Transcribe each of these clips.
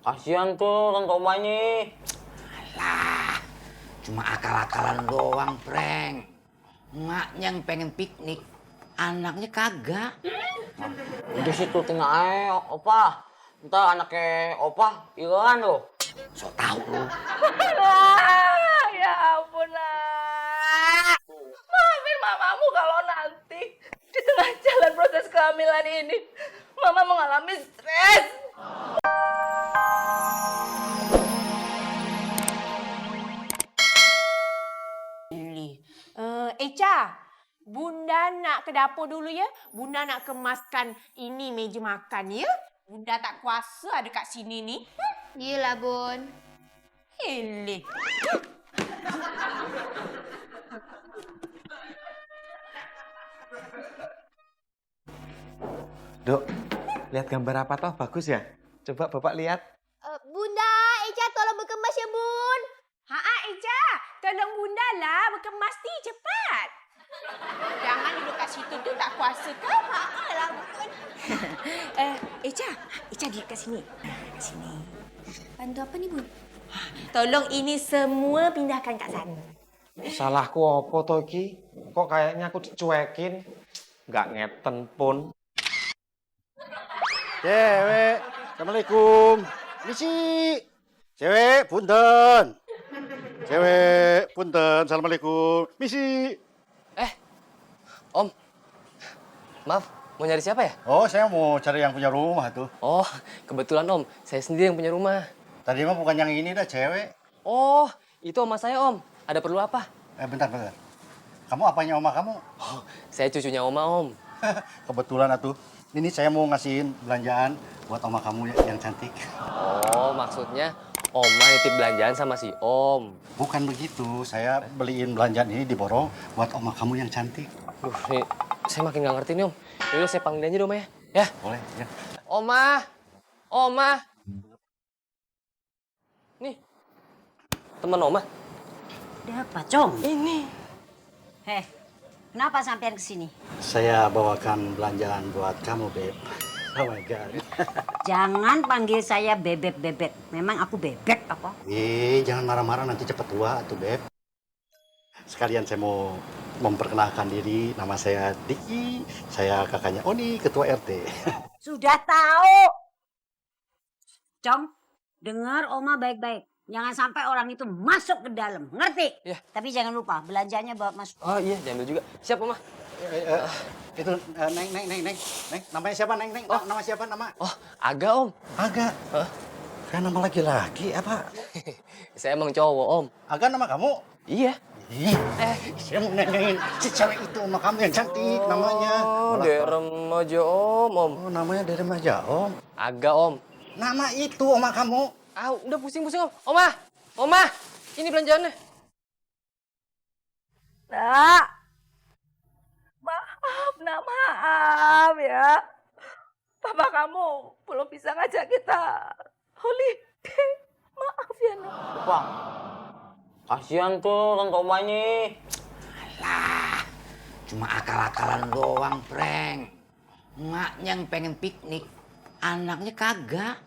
Kasihan tuh Tante Oma ini. Lah, cuma akal-akalan doang, Prank. Emaknya yang pengen piknik, anaknya kagak. Udah situ tinggal aja, Opa. Ntar anaknya Opa hilang loh. So tau lu. Ya ampun, nak. Maafin mamamu kalau nanti di tengah jalan proses kehamilan ini mama mengalami stres. Eca, Bunda nak ke dapur dulu ya. Bunda nak kemaskan ini meja makan ya. Bunda tak kuasa ada kat sini ni. Iyalah, Bun. Hilih. Dok, lihat gambar apa toh? Bagus ya? Coba Bapak lihat. Bunda, Eca tolong berkemas ya, Bun. Eca, tolong Bunda lah berkemas ni cepat. Jangan duduk kat situ tu tak kuasa kan? Lah Bun. Eca duduk kat sini. Kat sini. Bantu apa nih, Bun? Tolong ini semua pindahkan kat sana. Salahku apa toh Ki? Kok kayaknya aku dicuekin? Nggak ngeten pun. Cewek, assalamualaikum. Misi, cewek, punten. Cewek, punten, assalamualaikum. Misi. Om, maaf, mau nyari siapa ya? Oh, saya mau cari yang punya rumah tuh. Oh, kebetulan Om, saya sendiri yang punya rumah. Tadi mah bukan yang ini dah, cewek. Oh, itu oma saya Om. Ada perlu apa? Bentar. Kamu apanya oma kamu? Oh, saya cucunya oma Om. Kebetulan atuh. Ini saya mau ngasihin belanjaan buat oma kamu yang cantik. Oh, maksudnya oma nitip belanjaan sama si Om. Bukan begitu, saya beliin belanjaan ini diborong buat oma kamu yang cantik. Duh, nih, saya makin nggak ngerti nih Om. Yaudah, saya panggil aja dong ya. Ya. Boleh, ya. Oma! Oma! Nih, teman Oma. Ada apa, Com? Ini. Kenapa sampean kesini? Saya bawakan belanjaan buat kamu, Beb. Oh my God. Jangan panggil saya bebek-bebek. Memang aku bebek apa? Jangan marah-marah nanti cepet tua tuh, Beb. Sekalian saya mau memperkenalkan diri, nama saya Diki, saya kakaknya Oni, ketua RT. Sudah tahu. Com, dengar Oma baik-baik. Jangan sampai orang itu masuk ke dalam, ngerti? Iya. Tapi jangan lupa, belanjanya bawa masuk. Oh iya, diambil juga. Siap Oma. Itu Neng, namanya siapa Neng? Oh. Nama siapa nama? Oh, agak Om. Aga. Hah? Kan nama laki-laki apa? Saya emang cowok Om. Aga nama kamu? Iya. Saya mau nanyain si cewek itu sama kamu yang cantik namanya. Oh, dari remaja Om. Oh, namanya dari remaja, Om. Agak Om. Nama itu oma kamu. Ah, udah pusing-pusing Om. Oma, ini belanjaannya. Nak. Maaf ya. Papa kamu belum bisa ngajak kita holiday. Maaf ya, Nak. Opa. Kasihan tuh Tante Oma ini. Lah, cuma akal-akalan doang, Prank. Emaknya yang pengen piknik, anaknya kagak.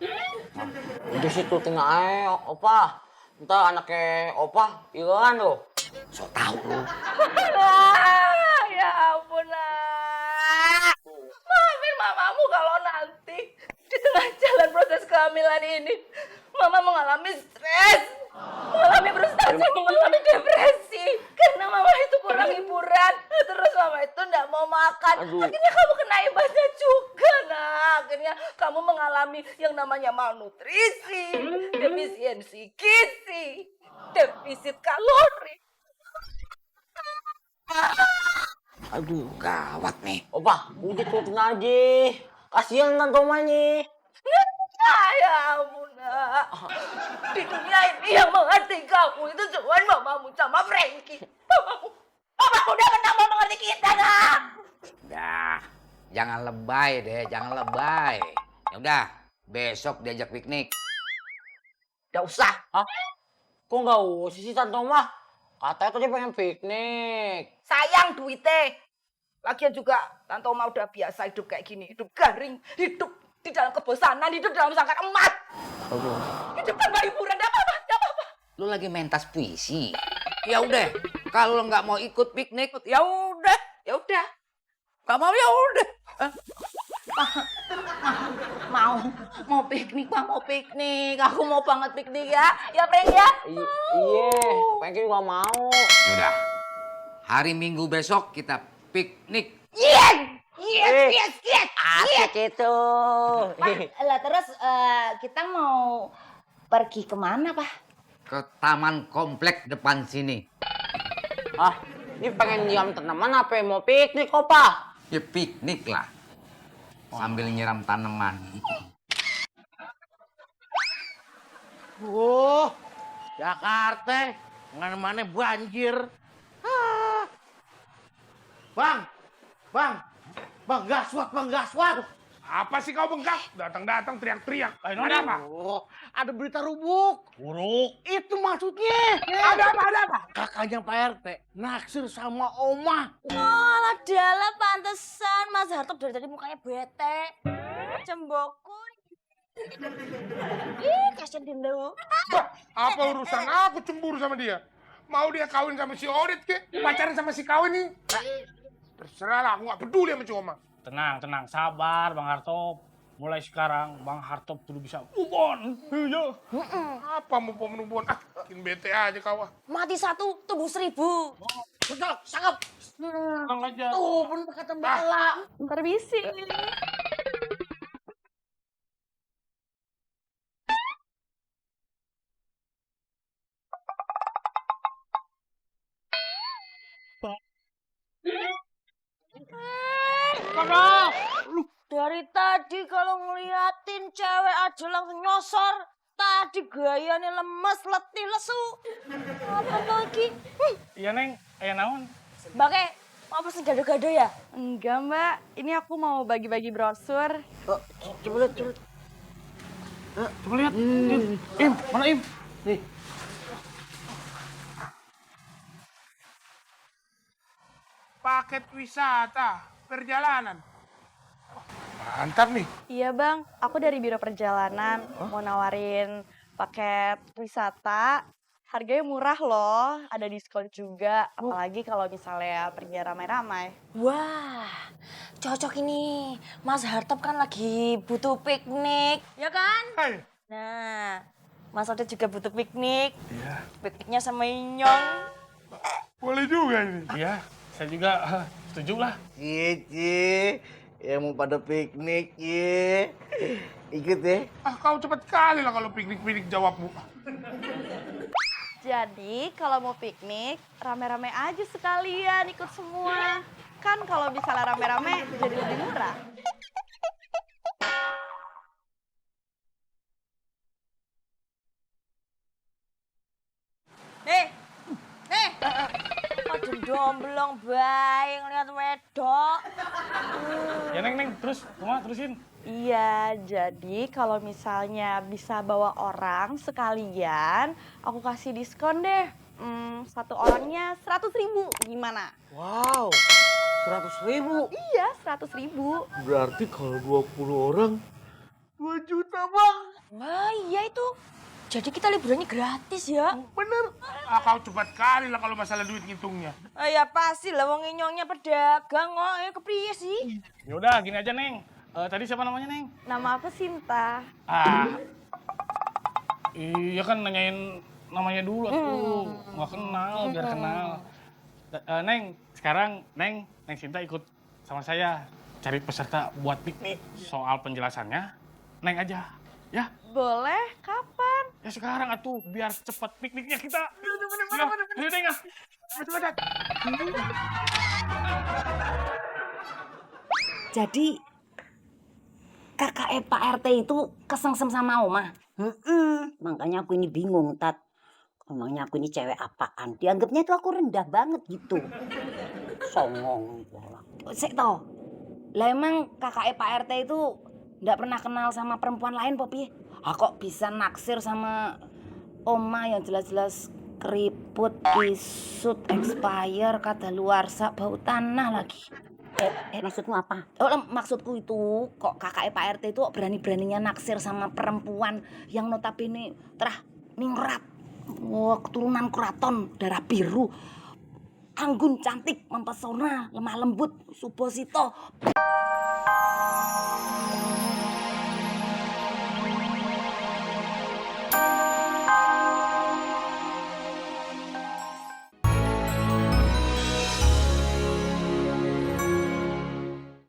Udah situ tinggal aja, Opa. Ntar anaknya Opa hilang loh. So tau lu. Ya ampun, Nak. Maafin mamamu kalau nanti di tengah jalan proses kehamilan ini mama mengalami stres, mengalami frustasi, mengalami depresi karena mama itu kurang hiburan, terus mama itu nggak mau makan. Akhirnya kamu kena imbasnya juga, Nak. Akhirnya kamu mengalami yang namanya malnutrisi, defisiensi gizi, defisit kalori. Aduh, gawat nih. Opa, udah tutup aja. Kasihan Tante Oma ini. Ya ampun, Nak. Di dunia ini yang mengerti kamu itu cuma mamamu sama Frankie. Mamamu udah pernah mau mengerti kita, Nak. Udah, jangan lebay deh, jangan lebay. Ya udah, besok diajak piknik. Gak usah. Hah? Kok nggak usah sih Tante Oma? Katanya tuh dia pengen piknik. Sayang duitnya. Lagian juga Tante Oma udah biasa hidup kayak gini. Hidup garing, hidup di dalam kebosanan, hidup dalam sangkar emas. Di depan Mbak Hiburan, enggak apa-apa, enggak apa-apa. Lu lagi mentas puisi. Ya udah, kalau lo nggak mau ikut piknik, ya udah, ya udah. Nggak mau ya udah. Mau piknik, Pak, mau piknik. Aku mau banget piknik ya. Ya, Prank ya. Iya, Pengki juga mau. Yaudah, hari Minggu besok kita piknik. Asik itu. Lah terus kita mau pergi kemana, Pak? Ke taman komplek depan sini. Ah, ini pengen diam tanaman apa mau piknik, Opa? Ya piknik lah. Sambil nyiram tanaman. Oh, Jakarta, mana-mana banjir. Ah. Bang, gaswat. Apa sih kau bengkak? Datang-datang teriak-teriak. Ada apa? Oh, ada berita rubuk. Buruk. Itu maksudnya. Ada apa? Kakaknya Pak RT naksir sama Oma. Malah dalam pantesan Mas Hartop dari tadi mukanya bete. Cemboko. Ih, kasihan Dinda. Apa urusan aku cemburu sama dia? Mau dia kawin sama si Odit ke? Pacaran sama si kawin nih? Terserah lah, aku gak peduli sama si Oma. Tenang, sabar Bang Hartop. Mulai sekarang Bang Hartop tuh bisa move on. Iya. Apa mau move on? Ah, bikin bete aja kau. Mati satu, tumbuh 1000. Betul, cakep. Tenang aja. Tuh, bener kata Bella. Permisi. Dari tadi kalau ngeliatin cewek aja langsung nyosor. Tadi gayanya lemes, letih, lesu. Apa lagi? Iya Neng, ayah naon? Mbak Ke, mau pesen gado-gado ya? Enggak mbak, ini aku mau bagi-bagi brosur. Coba lihat. Coba lihat. Im, mana Im? Nih. Paket wisata, perjalanan. Mantap nih. Iya bang, aku dari Biro Perjalanan mau nawarin paket wisata. Harganya murah loh, ada diskon juga. Apalagi kalau misalnya pergi ramai-ramai. Wah, cocok ini. Mas Hartop kan lagi butuh piknik, ya kan? Hai. Nah, Mas Odit juga butuh piknik. Iya. Pikniknya sama Inyong. Boleh juga ini. Iya, saya juga setuju lah. Cie, yang mau pada piknik, ye. Ikut ya. Ah, kau cepat kali lah kalau piknik-piknik jawabmu. Jadi kalau mau piknik, rame-rame aja sekalian ikut semua. Kan kalau misalnya rame-rame jadi lebih murah. Nih. Aduh domblong bae ngeliat wedok. Ya Neng, terus, terusin. Iya, jadi kalau misalnya bisa bawa orang sekalian, aku kasih diskon deh. Satu orangnya 100.000, gimana? Wow, 100.000. Iya, 100.000. Berarti kalau 20 orang, 2 juta bang. Wah iya itu. Jadi kita liburannya gratis ya. Bener. Ah, kau cepat kali lah kalau masalah duit ngitungnya. Ya pasti lah wong Inyongnya pedagang kok. Kepriye sih? Ya udah, gini aja Neng. Tadi siapa namanya Neng? Nama aku Sinta. Iya kan nanyain namanya dulu tuh. Nggak kenal, biar kenal. Neng, sekarang Neng Sinta ikut sama saya cari peserta buat piknik. Soal penjelasannya, Neng aja. Ya? Boleh, kapan? Ya sekarang atuh, biar cepat pikniknya kita. Ayo Neng ya. Cepat. Jadi kakak Pak RT itu kesengsem sama Oma. Makanya aku ini bingung, Tat. Emangnya aku ini cewek apaan? Dianggapnya itu aku rendah banget gitu. Songong. Sik toh. Lah emang kakak Pak RT itu nggak pernah kenal sama perempuan lain, Popi? Kok bisa naksir sama Oma yang jelas-jelas keriput, kisut, expire, kadaluarsa, bau tanah lagi. Maksudmu apa? Oh, maksudku itu kok kakak Pak RT itu berani-beraninya naksir sama perempuan yang notabene terah ningrat. Wah, keturunan keraton, darah biru. Anggun, cantik, mempesona, lemah lembut, Subosito.